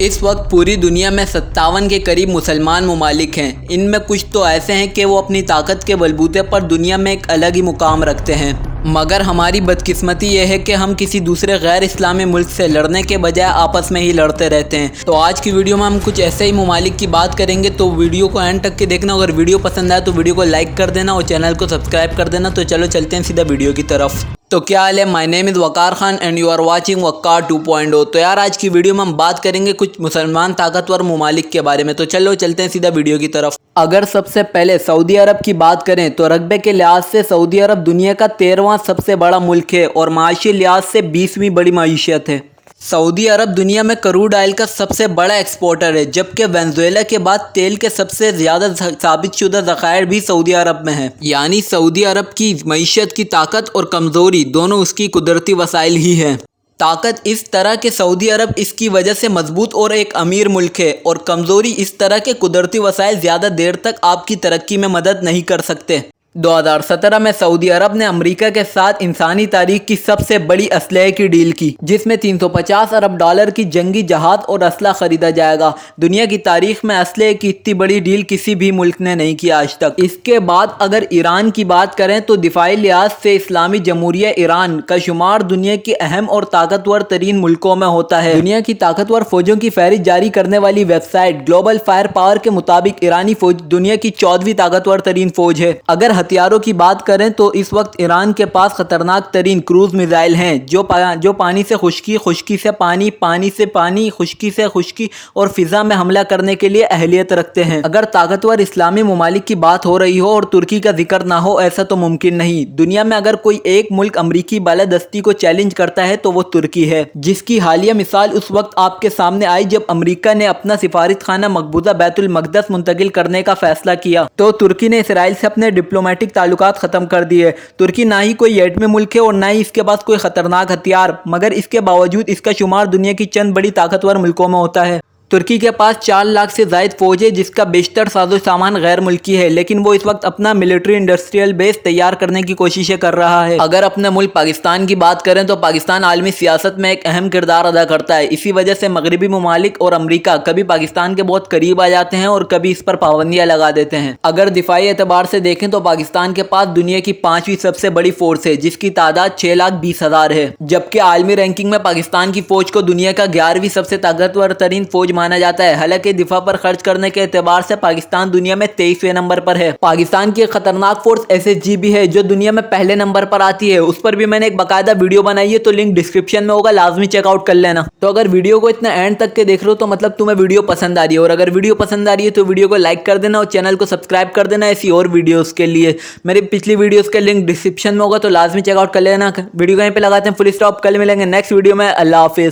इस वक्त पूरी दुनिया में 57 के करीब मुसलमान ममालिक हैं। इनमें कुछ तो ऐसे हैं कि वो अपनी ताकत के बलबूते पर दुनिया में एक अलग ही मुकाम रखते हैं, मगर हमारी बदकिस्मती ये है कि हम किसी दूसरे गैर इस्लामी मुल्क से लड़ने के बजाय आपस में ही लड़ते रहते हैं। तो आज की वीडियो में हम कुछ ऐसे ही ममालिक की बात करेंगे, तो वीडियो को एंड तक के देखना। अगर वीडियो पसंद आए तो वीडियो को लाइक कर देना और चैनल को सब्सक्राइब कर देना। तो चलो चलते हैं सीधा वीडियो की तरफ। तो क्या हाल है, my name is Waqar Khan and you are watching Waqar 2.0। तो यार आज की वीडियो में हम बात करेंगे कुछ मुसलमान ताकतवर ममालिक के बारे में। तो चलो चलते हैं सीधा वीडियो की तरफ। अगर सबसे पहले सऊदी अरब की बात करें तो रकबे के लिहाज से सऊदी अरब दुनिया का 13वां सबसे बड़ा मुल्क है और माशी लिहाज से 20वीं बड़ी मईशत है। सऊदी अरब दुनिया में क्रूड ऑयल का सबसे बड़ा एक्सपोर्टर है, जबकि वेनेजुएला के बाद तेल के सबसे ज़्यादा साबितशुदा ज़खायर भी सऊदी अरब में है। यानी सऊदी अरब की मईशत की ताकत और कमज़ोरी दोनों उसकी कुदरती वसाइल ही हैं। ताकत इस तरह के सऊदी अरब इसकी वजह से मजबूत और एक अमीर मुल्क है, और कमज़ोरी इस तरह के कुदरती वसाइल ज़्यादा देर तक आपकी तरक्की में मदद नहीं कर सकते। 2017 में सऊदी अरब ने अमेरिका के साथ इंसानी तारीख की सबसे बड़ी असलहे की डील की, जिसमें 350 अरब डॉलर की जंगी जहाज और असला खरीदा जाएगा। दुनिया की तारीख में असलहे की इतनी बड़ी डील किसी भी मुल्क ने नहीं की आज तक। इसके बाद अगर ईरान की बात करें तो दिफाई लिहाज से इस्लामी जमहूरिया ईरान का शुमार दुनिया के अहम और ताकतवर तरीन मुल्कों में होता है। दुनिया की ताकतवर फौजों की फहरिस्त जारी करने वाली वेबसाइट ग्लोबल फायर पावर के मुताबिक ईरानी फौज दुनिया की 14वीं ताकतवर तरीन फौज है। अगर हथियारों की बात करें तो इस वक्त ईरान के पास खतरनाक तरीन क्रूज मिसाइल हैं, जो पानी से खुश्की, खुश्की से पानी, पानी से पानी, खुश्की से खुश्की और फिजा में हमला करने के लिए अहलियत रखते हैं। अगर ताकतवर इस्लामी ममालिक की बात हो रही हो और तुर्की का जिक्र ना हो, ऐसा तो मुमकिन नहीं। दुनिया में अगर कोई एक मुल्क अमरीकी बालादस्ती को चैलेंज करता है तो वो तुर्की है, जिसकी हालिया मिसाल उस वक्त आपके सामने आई जब अमरीका ने अपना सिफारत खाना मकबूजा बैतुल मकदस मुंतकिल करने का फैसला किया। तो तुर्की ने इसराइल से अपने डिप्लोमेटिक ताल्लुकात ख़त्म कर दिए। तुर्की ना ही कोई एटमी मुल्क है और ना ही इसके पास कोई ख़तरनाक हथियार, मगर इसके बावजूद इसका शुमार दुनिया की चंद बड़ी ताकतवर मुल्कों में होता है। तुर्की के पास 4 लाख से ज़ायद फौज है, जिसका बेशतर साजो सामान गैर मुल्की है, लेकिन वो इस वक्त अपना मिलिट्री इंडस्ट्रियल बेस तैयार करने की कोशिशें कर रहा है। अगर अपने मुल्क पाकिस्तान की बात करें तो पाकिस्तान आलमी सियासत में एक अहम किरदार अदा करता है। इसी वजह से मगरबी ममालिक और अमरीका कभी पाकिस्तान के बहुत करीब आ जाते हैं और कभी इस पर पाबंदियां लगा देते हैं। अगर दिफाई एतबार से देखें तो पाकिस्तान के पास दुनिया की 5वीं सबसे बड़ी फोर्स है, जिसकी तादाद 6,20,000 है, जबकि आलमी रैंकिंग में पाकिस्तान की फौज को दुनिया का 11वीं सबसे ताकतवर तरीन फौज माना जाता है। हालांकि दिफा पर खर्च करने के एतबार से पाकिस्तान दुनिया में 23वें नंबर पर है। पाकिस्तान की एक खतरनाक फोर्स SSG भी है, जो दुनिया में पहले नंबर पर आती है। उस पर भी मैंने एक बाकायदा वीडियो बनाई है, तो लिंक डिस्क्रिप्शन में होगा, लाजमी चेकआउट कर लेना। तो अगर वीडियो को इतना एंड तक के देख रहे हो तो मतलब तुम्हें वीडियो पसंद आ रही है, और अगर वीडियो पसंद आ रही है तो वीडियो को लाइक कर देना और चैनल को सब्सक्राइब कर देना ऐसी और वीडियोस के लिए। मेरी पिछली वीडियोस का लिंक डिस्क्रिप्शन में होगा, तो लाजमी चेकआउट कर लेना। वीडियो को यहीं पे लगाते हैं फुल स्टॉप। कल मिलेंगे नेक्स्ट वीडियो में। अल्लाह हाफिज।